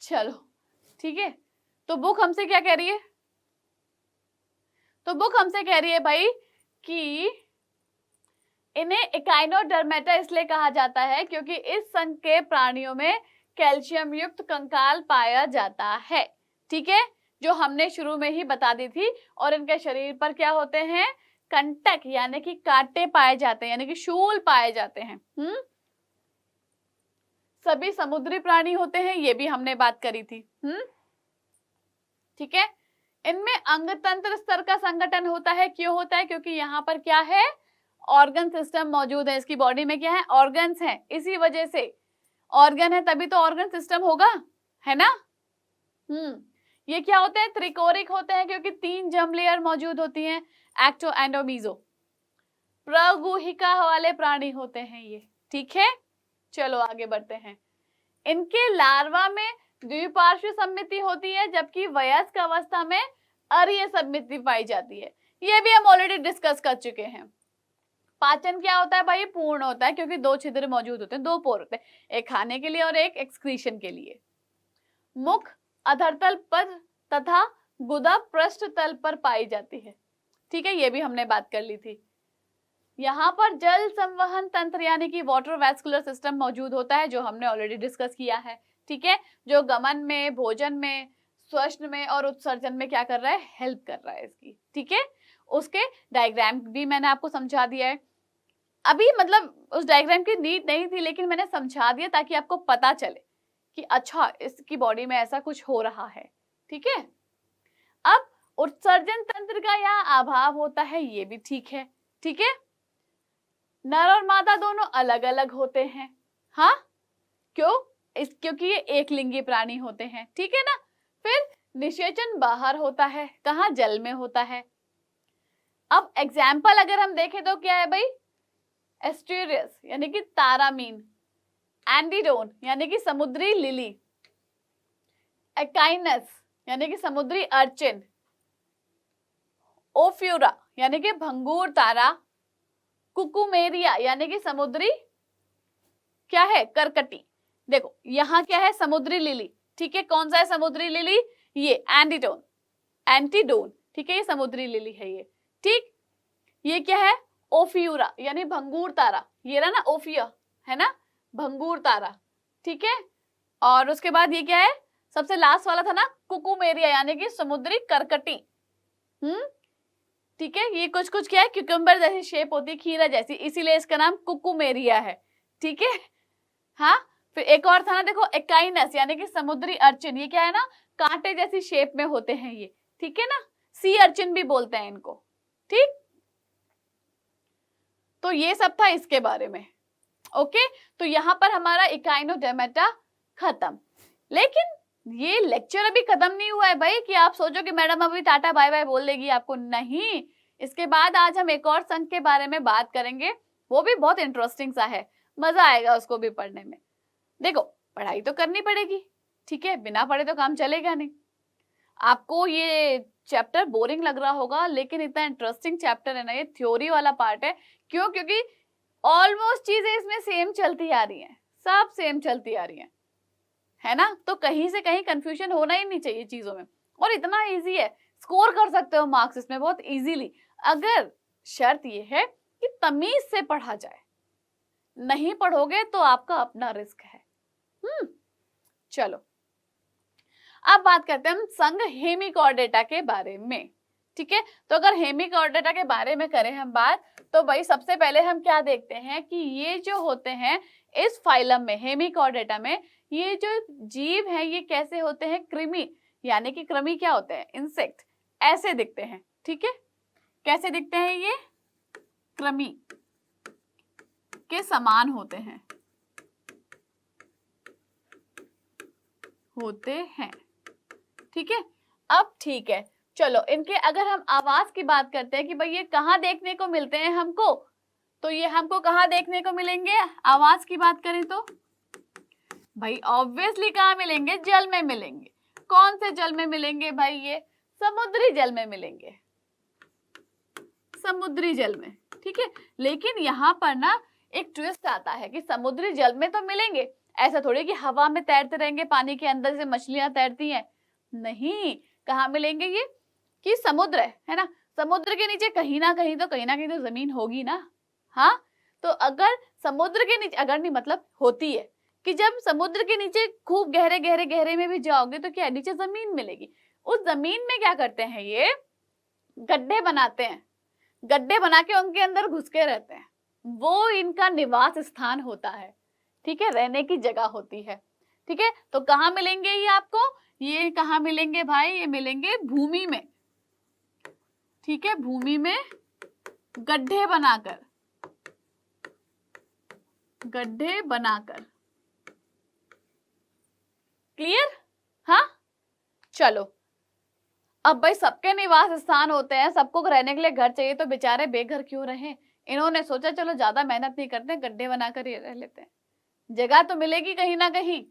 चलो ठीक है, तो बुक हमसे क्या कह रही है, तो बुक हमसे कह रही है भाई कि इन्हें इकाइनोडर्मेटा इसलिए कहा जाता है क्योंकि इस संघ के प्राणियों में कैल्शियम युक्त कंकाल पाया जाता है। ठीक है, जो हमने शुरू में ही बता दी थी। और इनके शरीर पर क्या होते हैं, कंटक यानी कि कांटे पाए जाते हैं, यानी कि शूल पाए जाते हैं। सभी समुद्री प्राणी होते हैं, ये भी हमने बात करी थी। ठीक है, इनमें अंगतंत्र स्तर का संगठन होता है। क्यों होता है, क्योंकि यहाँ पर क्या है, ऑर्गन सिस्टम मौजूद है। इसकी बॉडी में क्या है, ऑर्गन्स हैं, इसी वजह से ऑर्गन है तभी तो ऑर्गन सिस्टम होगा, है ना। ये क्या होते हैं, त्रिकोरिक होते हैं क्योंकि 3 जर्म लेयर मौजूद होती हैं, एक्टो एंडो मेसो। प्रगुहिका वाले प्राणी होते हैं ये। ठीक है, चलो आगे बढ़ते हैं। इनके लार्वा में द्विपार्श्व सममिति होती है, जबकि वयस्क अवस्था में अरीय सममिति पाई जाती है। ये भी हम ऑलरेडी डिस्कस कर चुके हैं। पाचन क्या होता है भाई, पूर्ण होता है क्योंकि 2 छिद्र मौजूद होते हैं, 2 पोर होते हैं, एक खाने के लिए और एक एक्सक्रीशन के लिए। मुख अधरतल पर तथा गुदा पृष्ठ तल पर पाई जाती है। ठीक है, ये भी हमने बात कर ली थी। यहाँ पर जल संवहन तंत्र यानी कि वाटर वैस्कुलर सिस्टम मौजूद होता है, जो हमने ऑलरेडी डिस्कस किया है। ठीक है, जो गमन में, भोजन में, श्वसन में और उत्सर्जन में क्या कर रहा है, हेल्प कर रहा है इसकी। ठीक है, उसके डायग्राम भी मैंने आपको समझा दिया है। अभी मतलब उस डायग्राम की नीड नहीं थी, लेकिन मैंने समझा दिया ताकि आपको पता चले कि अच्छा इसकी बॉडी में ऐसा कुछ हो रहा है। ठीक है, अब उत्सर्जन तंत्र का यहाँ अभाव होता है, ये भी ठीक है। ठीक है, नर और मादा दोनों अलग अलग होते हैं। हाँ, क्योंकि ये एक लिंगी प्राणी होते हैं। ठीक है ना। फिर निषेचन बाहर होता है, कहाँ, जल में होता है। अब एग्जाम्पल अगर हम देखें तो क्या है भाई, एस्ट्यूरियस यानी कि तारामीन, एंडीडोन यानी कि समुद्री लिली, एकाइनस यानी कि समुद्री अर्चिन, ओफ्यूरा यानी कि भंगूर तारा, कुकुमेरिया यानी कि समुद्री क्या है, करकटी। देखो यहाँ क्या है, समुद्री लिली। ठीक है, कौन सा है समुद्री लिली, ये एंटीडोन। ठीक है, ये समुद्री लिली है ये। ठीक, ये क्या है, ओफियूरा यानी भंगूर तारा, ये रहा ना ओफिया, है ना, भंगूर तारा। ठीक है, और उसके बाद ये क्या है, सबसे लास्ट वाला था ना, कुकुमेरिया यानी कि समुद्री करकटी। ठीक है, ये कुछ कुछ क्या है, क्यूकम्बर जैसी शेप होती है, खीरा जैसी, इसीलिए इसका नाम कुकुमेरिया है। ठीक है, हाँ। फिर एक और था ना, देखो एकाइनस यानी कि समुद्री अर्चिन, ये क्या है ना, कांटे जैसी शेप में होते हैं ये। ठीक है ना, सी अर्चिन भी बोलते हैं इनको। ठीक, तो ये सब था इसके बारे में। ओके, तो यहाँ पर हमारा इकाइनोडर्मेटा खत्म। लेकिन ये लेक्चर अभी खत्म नहीं हुआ है भाई कि आप सोचो कि मैडम अभी टाटा बाय बाय बोल देगी आपको, नहीं। इसके बाद आज हम एक और संघ के बारे में बात करेंगे, वो भी बहुत इंटरेस्टिंग सा है, मजा आएगा उसको भी पढ़ने में। देखो पढ़ाई तो करनी पड़ेगी, ठीक है, बिना पढ़े तो काम चलेगा नहीं। आपको ये चैप्टर बोरिंग लग रहा होगा, लेकिन इतना इंटरेस्टिंग चैप्टर है ना, ये थ्योरी वाला पार्ट है। क्यों, क्योंकि ऑलमोस्ट चीजें इसमें सेम चलती आ रही हैं, सब सेम चलती आ रही हैं, है ना। तो कहीं से कहीं कंफ्यूजन होना ही नहीं चाहिए चीजों में। और इतना इजी है, स्कोर कर सकते हो मार्क्स इसमें बहुत इजीली, अगर शर्त ये है कि तमीज से पढ़ा जाए। नहीं पढ़ोगे तो आपका अपना रिस्क है। चलो अब बात करते हैं हम संघ हेमिचॉर्डेटा के बारे में। ठीक है, तो अगर हेमिचॉर्डेटा के बारे में करें हम बात, तो भाई सबसे पहले हम क्या देखते हैं कि ये जो होते हैं इस फाइलम में, हेमिचॉर्डेटा में, ये जो जीव हैं ये कैसे होते हैं, कृमि, यानी कि कृमि क्या होते हैं, इंसेक्ट, ऐसे दिखते हैं। ठीक है, कैसे दिखते हैं, ये कृमि के समान होते हैं ठीक है। अब ठीक है, चलो इनके अगर हम आवाज की बात करते हैं कि भाई ये कहाँ देखने को मिलते हैं हमको, तो ये हमको कहाँ देखने को मिलेंगे, आवाज की बात करें तो भाई ऑब्वियसली कहाँ मिलेंगे, जल में मिलेंगे। कौन से जल में मिलेंगे भाई, ये समुद्री जल में मिलेंगे, समुद्री जल में। ठीक है, लेकिन यहाँ पर ना एक ट्विस्ट आता है कि समुद्री जल में तो मिलेंगे, ऐसा थोड़ी कि हवा में तैरते रहेंगे, पानी के अंदर से मछलियां तैरती हैं, नहीं। कहाँ मिलेंगे ये, कि समुद्र है ना, समुद्र के नीचे कहीं ना कहीं तो जमीन होगी ना। हाँ, तो अगर समुद्र के नीचे, अगर नहीं मतलब होती है कि जब समुद्र के नीचे खूब गहरे गहरे गहरे में भी जाओगे तो क्या नीचे जमीन मिलेगी। उस जमीन में क्या करते हैं, ये गड्ढे बनाते हैं, गड्ढे बना के उनके अंदर घुस के रहते हैं, वो इनका निवास स्थान होता है। ठीक है, रहने की जगह होती है। ठीक है, तो कहाँ मिलेंगे ये आपको, ये कहाँ मिलेंगे भाई, ये मिलेंगे भूमि में। ठीक है, भूमि में गड्ढे बनाकर, गड्ढे बनाकर। क्लियर? हाँ, चलो अब भाई सबके निवास स्थान होते हैं, सबको रहने के लिए घर चाहिए, तो बेचारे बेघर क्यों रहे। इन्होंने सोचा चलो ज्यादा मेहनत नहीं करते, गड्ढे बनाकर ही रह लेते हैं, जगह तो मिलेगी कहीं ना कहीं।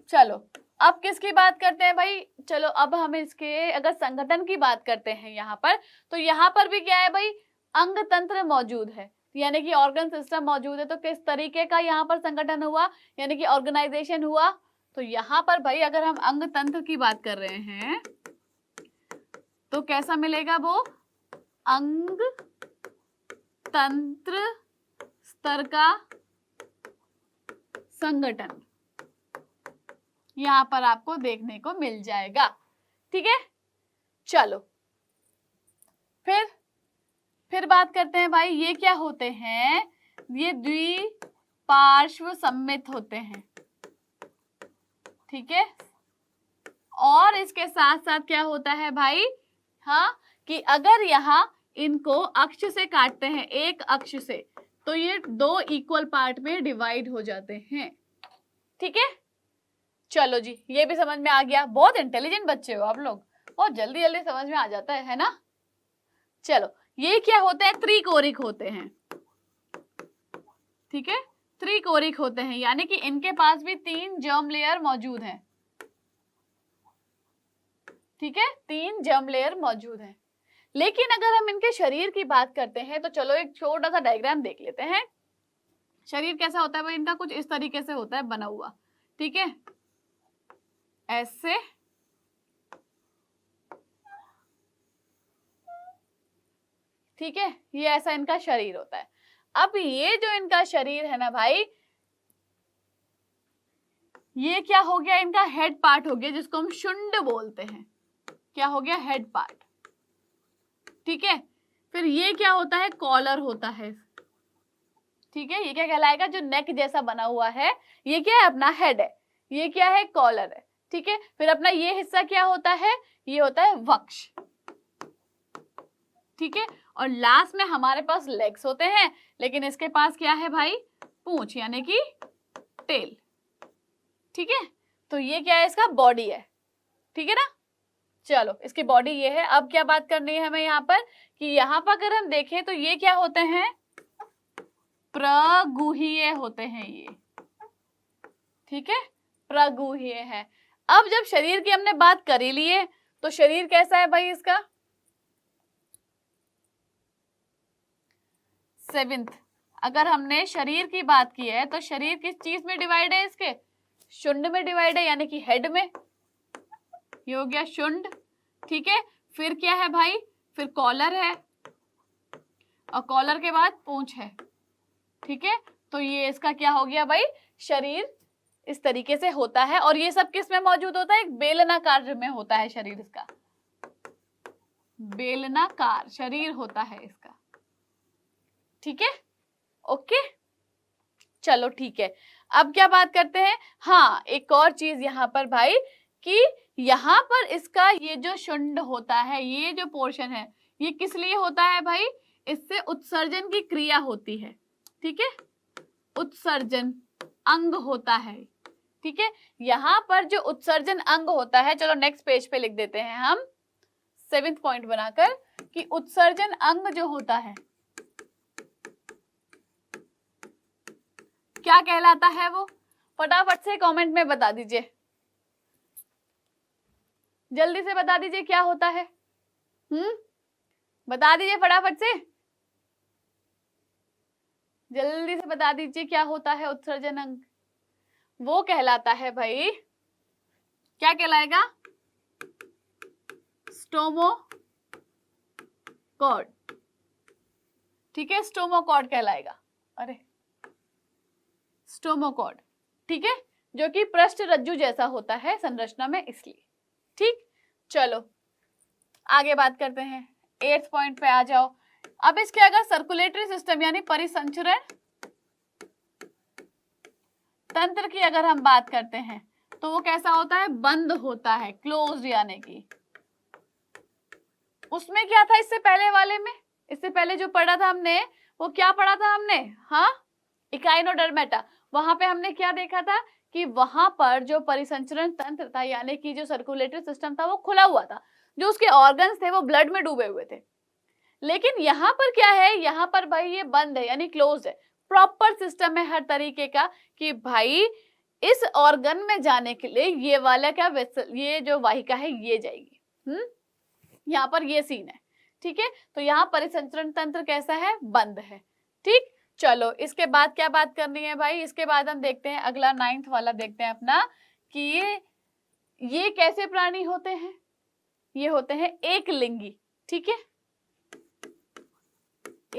चलो अब किसकी बात करते हैं भाई, चलो अब हम इसके अगर संगठन की बात करते हैं यहाँ पर, तो यहाँ पर भी क्या है भाई, अंग तंत्र मौजूद है, यानी कि ऑर्गन सिस्टम मौजूद है। तो किस तरीके का यहाँ पर संगठन हुआ, यानी कि ऑर्गेनाइजेशन हुआ। तो यहाँ पर भाई अगर हम अंग तंत्र की बात कर रहे हैं तो कैसा मिलेगा वो, अंग तंत्र स्तर का संगठन यहाँ पर आपको देखने को मिल जाएगा। ठीक है, चलो फिर बात करते हैं भाई, ये क्या होते हैं, ये द्विपार्श्व सम्मित होते हैं। ठीक है, और इसके साथ साथ क्या होता है भाई, हाँ, कि अगर यहाँ इनको अक्ष से काटते हैं, एक अक्ष से, तो ये दो इक्वल पार्ट में डिवाइड हो जाते हैं। ठीक है, चलो जी ये भी समझ में आ गया। बहुत इंटेलिजेंट बच्चे हो आप लोग, बहुत जल्दी जल्दी समझ में आ जाता है ना। चलो ये क्या होते हैं, त्रिकोरिक होते हैं। ठीक है, त्रिकोरिक होते हैं, यानी कि इनके पास भी 3 जर्म लेयर मौजूद हैं। ठीक है, 3 जर्म लेयर मौजूद हैं। लेकिन अगर हम इनके शरीर की बात करते हैं तो चलो एक छोटा सा डायग्राम देख लेते हैं। शरीर कैसा होता है भाई इनका, कुछ इस तरीके से होता है बना हुआ। ठीक है, ऐसे, ठीक है, ये ऐसा इनका शरीर होता है। अब ये जो इनका शरीर है ना भाई, ये क्या हो गया, इनका हेड पार्ट हो गया, जिसको हम शुंड बोलते हैं। क्या हो गया, हेड पार्ट। ठीक है, फिर ये क्या होता है, कॉलर होता है। ठीक है, ये क्या कहलाएगा, जो नेक जैसा बना हुआ है, ये क्या है, अपना हेड है, ये क्या है, कॉलर है। ठीक है, फिर अपना ये हिस्सा क्या होता है, ये होता है वक्ष। ठीक है, और लास्ट में हमारे पास लेग्स होते हैं, लेकिन इसके पास क्या है भाई, पूंछ, यानी कि टेल। ठीक है, तो ये क्या है, इसका बॉडी है। ठीक है ना, चलो इसकी बॉडी ये है। अब क्या बात करनी है हमें यहाँ पर, कि यहाँ पर अगर हम देखें तो ये क्या होते हैं, प्रगुहीय होते हैं ये। ठीक है, प्रगुहीय है। अब जब शरीर की हमने बात कर ही ली है, तो शरीर कैसा है भाई इसका, 7th, अगर हमने शरीर की बात की है तो शरीर किस चीज में डिवाइड है, इसके शुंड में डिवाइड है, यानी कि हेड में। ये हो गया शुंड। ठीक है, फिर क्या है भाई, फिर कॉलर है, और कॉलर के बाद पूंछ है। ठीक है, तो ये इसका क्या हो गया भाई, शरीर इस तरीके से होता है। और ये सब किस में मौजूद होता है, एक बेलनाकार में होता है शरीर इसका, बेलनाकार शरीर होता है इसका। ठीक है, ओके, चलो ठीक है। अब क्या बात करते हैं, हाँ एक और चीज यहाँ पर भाई, कि यहाँ पर इसका ये जो शुंड होता है, ये जो पोर्शन है, ये किस लिए होता है भाई, इससे उत्सर्जन की क्रिया होती है। ठीक है, उत्सर्जन अंग होता है। ठीक है, यहाँ पर जो उत्सर्जन अंग होता है, चलो नेक्स्ट पेज पे लिख देते हैं हम 7th पॉइंट बनाकर, कि उत्सर्जन अंग जो होता है क्या कहलाता है, वो फटाफट से कमेंट में बता दीजिए, जल्दी से बता दीजिए क्या होता है। बता दीजिए फटाफट से, जल्दी से बता दीजिए क्या होता है उत्सर्जन अंग। वो कहलाता है भाई, क्या कहलाएगा, स्टोमोकॉर्ड। ठीक है, स्टोमोकॉड कहलाएगा। अरे स्टोमोकॉड, ठीक है, जो कि पृष्ठ रज्जु जैसा होता है संरचना में, इसलिए। ठीक, चलो आगे बात करते हैं, 8th पॉइंट पे आ जाओ। अब इसके अगर सर्कुलेटरी सिस्टम यानी परिसंचरण तंत्र की अगर हम बात करते हैं तो वो कैसा होता है, बंद होता है, क्लोज्ड, यानी कि उसमें क्या था इससे पहले वाले में, इससे पहले जो पढ़ा था हमने, वो क्या पढ़ा था हमने, हाँ, इकाइनोडर्मेटा। वहां पे हमने क्या देखा था कि वहां पर जो परिसंचरण तंत्र था यानी कि जो सर्कुलेटरी सिस्टम था वो खुला हुआ था, जो उसके ऑर्गन्स थे वो ब्लड में डूबे हुए थे। लेकिन यहाँ पर क्या है, यहाँ पर भाई ये बंद है यानी क्लोज है, प्रॉपर सिस्टम है हर तरीके का कि भाई इस ऑर्गन में जाने के लिए ये वाला क्या वेसल, ये जो वाहिका है ये जाएगी। यहाँ पर ये सीन है, ठीक है। तो यहाँ परिसंचरण तंत्र कैसा है, बंद है। ठीक, चलो इसके बाद क्या बात करनी है भाई, इसके बाद हम देखते हैं अगला 9th वाला देखते हैं अपना कि ये कैसे प्राणी होते हैं, ये होते हैं एक लिंगी, ठीक है,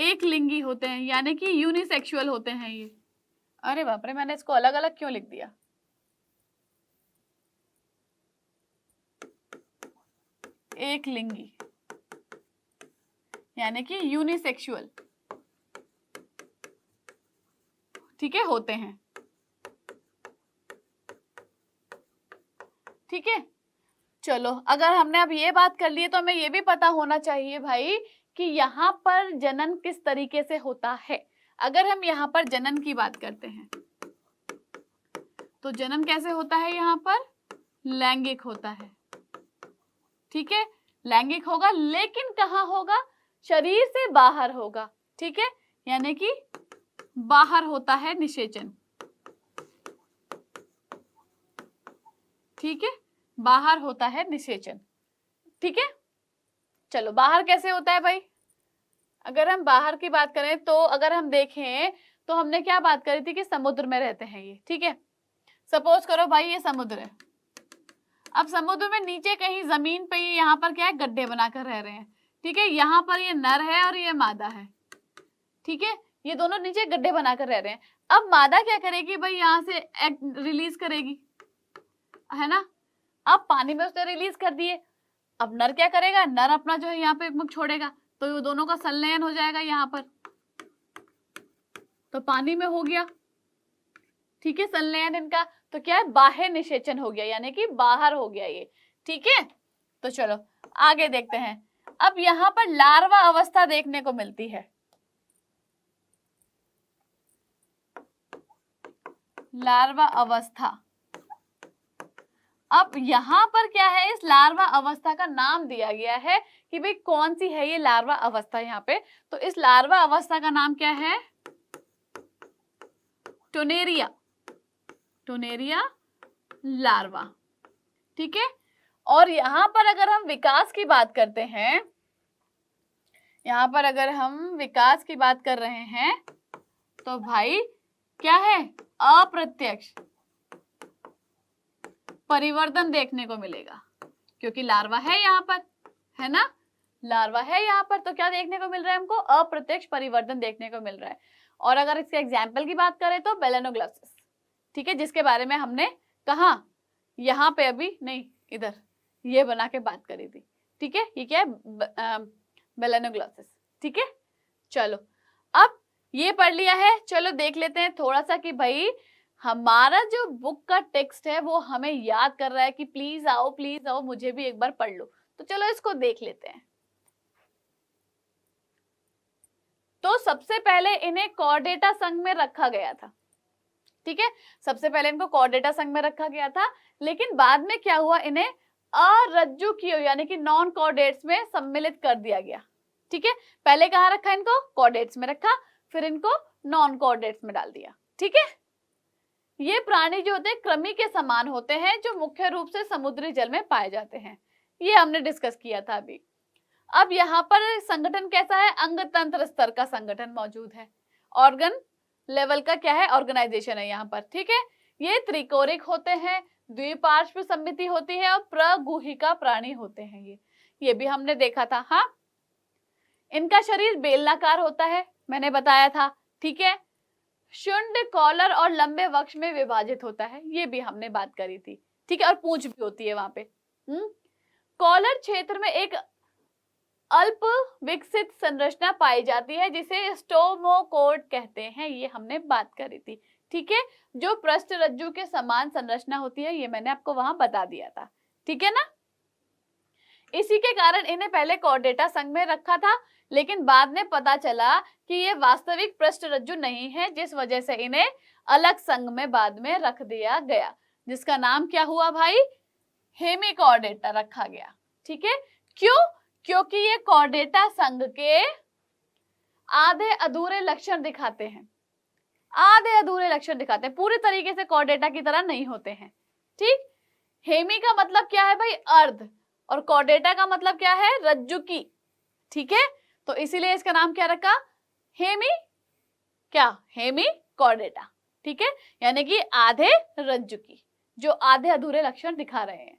एक लिंगी होते हैं यानी कि यूनिसेक्सुअल होते हैं ये। अरे बाप रे, मैंने इसको अलग अलग क्यों लिख दिया, एक लिंगी यानी कि यूनिसेक्सुअल, ठीक है, होते हैं। ठीक है, चलो अगर हमने अब ये बात कर ली है तो हमें ये भी पता होना चाहिए भाई कि यहाँ पर जनन किस तरीके से होता है। अगर हम यहाँ पर जनन की बात करते हैं तो जनन कैसे होता है, यहाँ पर लैंगिक होता है, ठीक है, लैंगिक होगा, लेकिन कहाँ होगा, शरीर से बाहर होगा, ठीक है, यानी कि बाहर होता है निषेचन, ठीक है, बाहर होता है निषेचन, ठीक है। चलो बाहर कैसे होता है भाई, अगर हम बाहर की बात करें तो अगर हम देखें तो हमने क्या बात करी थी कि समुद्र में रहते हैं ये, ठीक है। सपोज करो भाई ये समुद्र है, अब समुद्र में नीचे कहीं जमीन पे ये यहाँ पर क्या है, गड्ढे बनाकर रह रहे हैं, ठीक है, यहाँ पर ये नर है और ये मादा है, ठीक है, ये दोनों नीचे गड्ढे बनाकर रह रहे हैं। अब मादा क्या करेगी भाई, यहाँ से एग रिलीज करेगी, है ना, अब पानी में उसने रिलीज कर दिए, अब नर क्या करेगा, नर अपना जो है यहाँ पे मुख छोड़ेगा, तो ये दोनों का संलयन हो जाएगा यहाँ पर, तो पानी में हो गया, ठीक है, संलयन इनका, तो क्या है, बाह्य निषेचन हो गया यानी कि बाहर हो गया ये, ठीक है। तो चलो आगे देखते हैं, अब यहाँ पर लार्वा अवस्था देखने को मिलती है, लार्वा अवस्था। अब यहाँ पर क्या है, इस लार्वा अवस्था का नाम दिया गया है कि भाई कौन सी है ये लार्वा अवस्था यहाँ पे, तो इस लार्वा अवस्था का नाम क्या है, टोनेरिया, टोनेरिया लार्वा, ठीक है। और यहाँ पर अगर हम विकास की बात करते हैं, यहाँ पर अगर हम विकास की बात कर रहे हैं तो भाई क्या है, अप्रत्यक्ष परिवर्तन देखने को मिलेगा, क्योंकि लार्वा है यहाँ पर, है ना, लार्वा है यहाँ पर, तो क्या देखने को मिल रहा है हमको, अप्रत्यक्ष परिवर्तन देखने को मिल रहा है। और अगर इसके एग्जाम्पल की बात करें तो बेलेनोग्लॉसिस, ठीक है, जिसके बारे में हमने कहा यहाँ पे अभी नहीं, इधर ये बना के बात करी थी, ठीक है, ये क्या है, बेलेनोग्लॉसिस, ठीक है। चलो अब ये पढ़ लिया है, चलो देख लेते हैं थोड़ा सा कि भाई हमारा जो बुक का टेक्स्ट है वो हमें याद कर रहा है कि प्लीज आओ मुझे भी एक बार पढ़ लो, तो चलो इसको देख लेते हैं। तो सबसे पहले इन्हें कॉर्डेटा संघ में रखा गया था, ठीक है, सबसे पहले इनको कॉर्डेटा संघ में रखा गया था, लेकिन बाद में क्या हुआ, इन्हें अरज्जुकीय यानी कि नॉन कॉर्डेट्स में सम्मिलित कर दिया गया, ठीक है। पहले कहाँ रखा इनको, कॉर्डेट्स में रखा, फिर इनको नॉन कॉर्डेट्स में डाल दिया, ठीक है। ये प्राणी जो होते हैं कृमि के समान होते हैं, जो मुख्य रूप से समुद्री जल में पाए जाते हैं, ये हमने डिस्कस किया था अभी। अब यहाँ पर संगठन कैसा है, अंग तंत्र स्तर का संगठन मौजूद है, ऑर्गन लेवल का क्या है, ऑर्गेनाइजेशन है यहाँ पर, ठीक है। ये त्रिकोरिक होते हैं, द्विपार्श्व समिति होती है और प्रगुहिका प्राणी होते हैं ये भी हमने देखा था। हाँ, इनका शरीर बेलनाकार होता है, मैंने बताया था, ठीक है। शुंड कॉलर और लंबे वक्ष में विभाजित होता है, ये भी हमने बात करी थी, ठीक है। और पूंछ भी होती है वहां पे। कॉलर क्षेत्र में एक अल्प विकसित संरचना पाई जाती है जिसे स्टोमोकोड कहते हैं, ये हमने बात करी थी, ठीक है। जो पृष्ठ रज्जु के समान संरचना होती है, ये मैंने आपको वहां बता दिया था, ठीक है ना। इसी के कारण इन्हें पहले कॉर्डेटा संघ में रखा था, लेकिन बाद में पता चला कि ये वास्तविक पृष्ठ रज्जु नहीं है, जिस वजह से इन्हें अलग संघ में बाद में रख दिया गया, जिसका नाम क्या हुआ भाई, हेमिकॉर्डेटा रखा गया, ठीक है। क्यों? क्योंकि ये कॉर्डेटा संघ के आधे अधूरे लक्षण दिखाते हैं, आधे अधूरे लक्षण दिखाते हैं, पूरी तरीके से कॉर्डेटा की तरह नहीं होते हैं, ठीक। हेमी का मतलब क्या है भाई, अर्ध, और कॉर्डेटा का मतलब क्या है, रज्जु की, ठीक है। तो इसीलिए इसका नाम क्या रखा, हेमी, क्या, हेमी कॉर्डेटा, ठीक है। यानी कि आधे रज्जु की, जो आधे अधूरे लक्षण दिखा रहे हैं।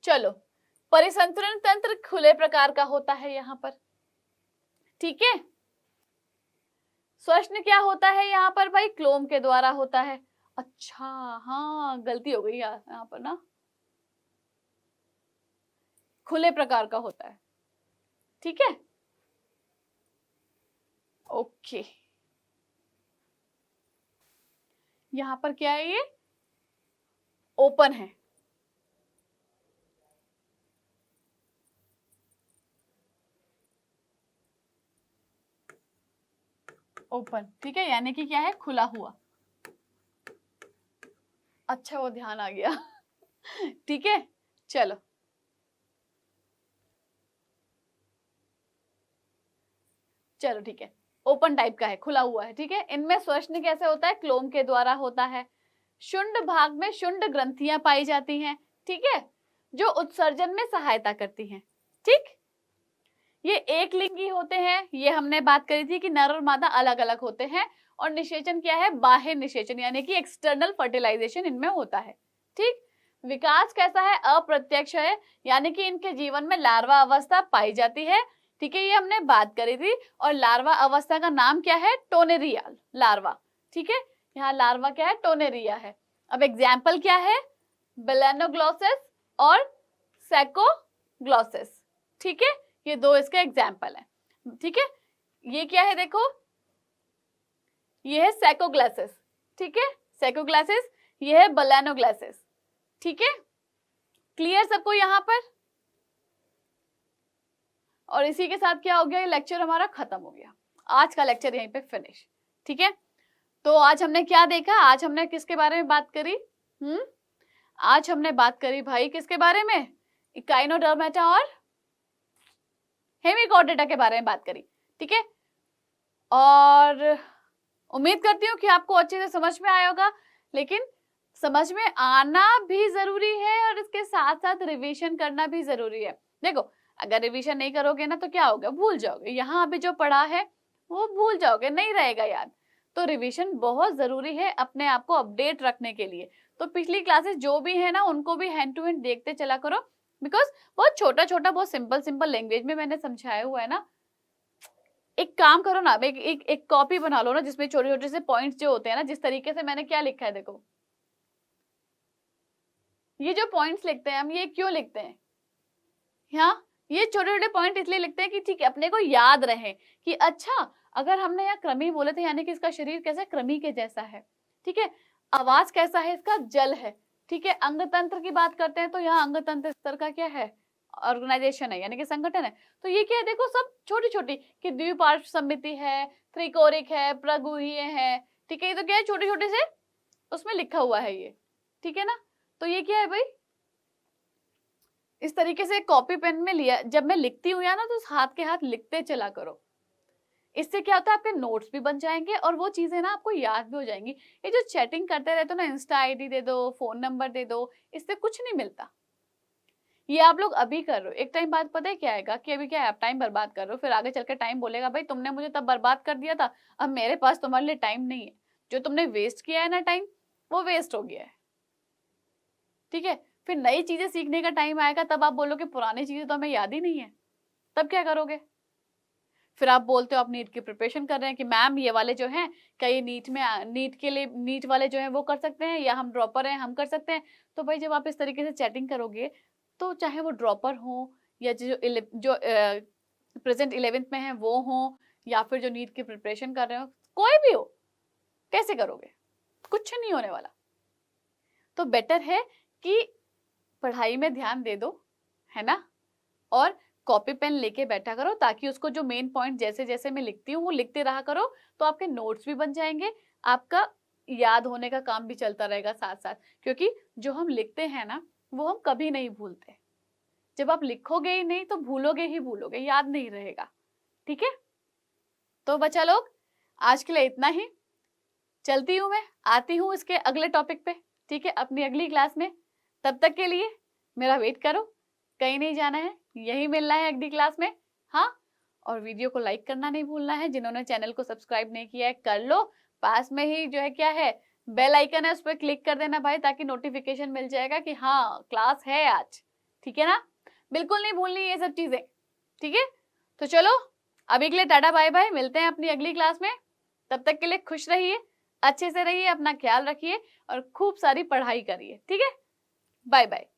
चलो, परिसंचरण तंत्र खुले प्रकार का होता है यहाँ पर, ठीक है। श्वसन क्या होता है यहाँ पर भाई, क्लोम के द्वारा होता है। अच्छा, हाँ गलती हो गई यहाँ पर ना, खुले प्रकार का होता है, ठीक है। ओके, यहां पर क्या है, ये ओपन है, ओपन, ठीक है, यानी कि क्या है, खुला हुआ। अच्छा, वो ध्यान आ गया ठीक है। चलो, चलो ठीक है, ओपन टाइप का है, खुला हुआ है, ठीक है। इनमें श्वसन कैसे होता है, क्लोम के द्वारा होता है। शुंड भाग में शुंड ग्रंथियां पाई जाती हैं, ठीक है, जो उत्सर्जन में सहायता करती हैं, ठीक। ये एक लिंगी होते हैं, ये हमने बात करी थी कि नर और मादा अलग अलग होते हैं। और निषेचन क्या है, बाह्य निषेचन, यानी कि एक्सटर्नल फर्टिलाइजेशन इनमें होता है, ठीक। विकास कैसा है, अप्रत्यक्ष है, यानी कि इनके जीवन में लार्वा अवस्था पाई जाती है, ठीक है, ये हमने बात करी थी। और लार्वा अवस्था का नाम क्या है, टोनेरिया लार्वा, ठीक है। यहाँ लार्वा क्या है, टोनेरिया है। अब एग्जाम्पल क्या है, बेलेनोग्लोसिस और सैकोग्लोसिस, ठीक है, ये दो इसके एग्जाम्पल है, ठीक है। ये क्या है, देखो, ये है सैकोग्लासिस, ठीक है, सैकोग्लासिस, ये है बेलेनोग्लासिस, ठीक है। क्लियर सबको यहाँ पर? और इसी के साथ क्या हो गया, ये लेक्चर हमारा खत्म हो गया, आज का लेक्चर यहीं पे फिनिश, ठीक है। तो आज हमने क्या देखा, आज हमने किसके बारे में बात करी, आज हमने बात करी भाई किसके बारे में, इकाइनोडर्मेटा और हेमिकॉर्डेटा के बारे में बात करी, ठीक है। और उम्मीद करती हूँ कि आपको अच्छे से समझ में आया होगा, लेकिन समझ में आना भी जरूरी है और इसके साथ साथ रिवीजन करना भी जरूरी है। देखो, अगर रिवीजन नहीं करोगे ना तो क्या होगा, भूल जाओगे, यहाँ अभी जो पढ़ा है वो भूल जाओगे, नहीं रहेगा याद। तो रिवीजन बहुत जरूरी है अपने आप को अपडेट रखने के लिए। तो पिछली क्लासेस जो भी है ना, उनको भी हैंड टू हैंड देखते चला करो, बिकॉज बहुत छोटा छोटा, बहुत सिंपल सिंपल लैंग्वेज में मैंने समझाया हुआ है ना। एक काम करो ना, एक कॉपी बना लो ना, जिसमें छोटे छोटे से पॉइंट्स जो होते हैं ना, जिस तरीके से मैंने क्या लिखा है, देखो ये जो पॉइंट्स लिखते हैं हम, ये क्यों लिखते हैं, हाँ ये छोटे छोटे पॉइंट इसलिए लिखते हैं कि ठीक है, अपने को याद रहे कि अच्छा, अगर हमने यहाँ क्रमी बोले थे, यानी कि इसका शरीर कैसा है, क्रमी के जैसा है, ठीक है। आवाज कैसा है, इसका जल है, ठीक है। अंग तंत्र की बात करते हैं तो यहाँ अंग तंत्र स्तर का क्या है, ऑर्गेनाइजेशन है, यानी कि संगठन है। तो ये क्या है, देखो सब छोटी छोटी, कि द्विपार्श्व समिति है, त्रिकोरिक है, प्रगुहीय है, ठीक है। ये तो क्या है, छोटे छोटे से उसमें लिखा हुआ है ये, ठीक है ना। तो ये क्या है भाई, इस तरीके से कॉपी पेन में लिया, जब मैं लिखती हूँ ना, तो हाथ के हाथ लिखते चला करो। इससे क्या होता है, आपके नोट्स भी बन जाएंगे और वो चीजें ना आपको याद भी हो जाएंगी। ये जो चैटिंग करते रहते हो ना, इंस्टा आईडी दे दो, फोन नंबर दे दो, इससे कुछ नहीं मिलता। ये आप लोग अभी कर रहे हो, एक टाइम बाद पता है क्या आएगा, कि अभी क्या है, आप टाइम बर्बाद कर रहे हो, फिर आगे चल के टाइम बोलेगा भाई तुमने मुझे तब बर्बाद कर दिया था, अब मेरे पास तुम्हारे लिए टाइम नहीं है। जो तुमने वेस्ट किया है ना टाइम, वो वेस्ट हो गया है, ठीक है। फिर नई चीजें सीखने का टाइम आएगा, तब आप बोलोगे पुरानी चीजें तो हमें याद ही नहीं है, तब क्या करोगे, फिर आप बोलते हो आप नीट की प्रिपरेशन कर रहे हैं कि मैम ये वाले जो हैं क्या ये नीट के लिए नीट वाले जो हैं वो कर सकते हैं, या हम ड्रॉपर हैं हम कर सकते हैं। तो भाई जब आप इस तरीके से चैटिंग करोगे तो चाहे वो ड्रॉपर हो या जो प्रेजेंट 11th में है वो हो, या फिर जो नीट की प्रिपरेशन कर रहे हो, कोई भी हो, कैसे करोगे? कुछ नहीं होने वाला। तो बेटर है कि पढ़ाई में ध्यान दे दो, है ना, और कॉपी पेन लेके बैठा करो, ताकि उसको जो मेन पॉइंट जैसे जैसे मैं लिखती हूँ वो लिखते रहा करो, तो आपके नोट्स भी बन जाएंगे, आपका याद होने का काम भी चलता रहेगा साथ साथ। क्योंकि जो हम लिखते हैं ना वो हम कभी नहीं भूलते। जब आप लिखोगे ही नहीं तो भूलोगे ही भूलोगे, याद नहीं रहेगा। ठीक है, तो बच्चा लोग आज के लिए इतना ही। चलती हूँ मैं, आती हूँ इसके अगले टॉपिक पे, ठीक है, अपनी अगली क्लास में। तब तक के लिए मेरा वेट करो, कहीं नहीं जाना है, यही मिलना है अगली क्लास में। हाँ, और वीडियो को लाइक करना नहीं भूलना है। जिन्होंने चैनल को सब्सक्राइब नहीं किया है कर लो, पास में ही जो है क्या है बेल आइकन है, उस पर क्लिक कर देना भाई, ताकि नोटिफिकेशन मिल जाएगा कि हाँ क्लास है आज। ठीक है ना, बिल्कुल नहीं भूलनी ये सब चीजें। ठीक है, तो चलो अभी के लिए टाटा बाय बाय, मिलते हैं अपनी अगली क्लास में। तब तक के लिए खुश रहिए, अच्छे से रहिए, अपना ख्याल रखिए और खूब सारी पढ़ाई करिए। ठीक है, बाय बाय।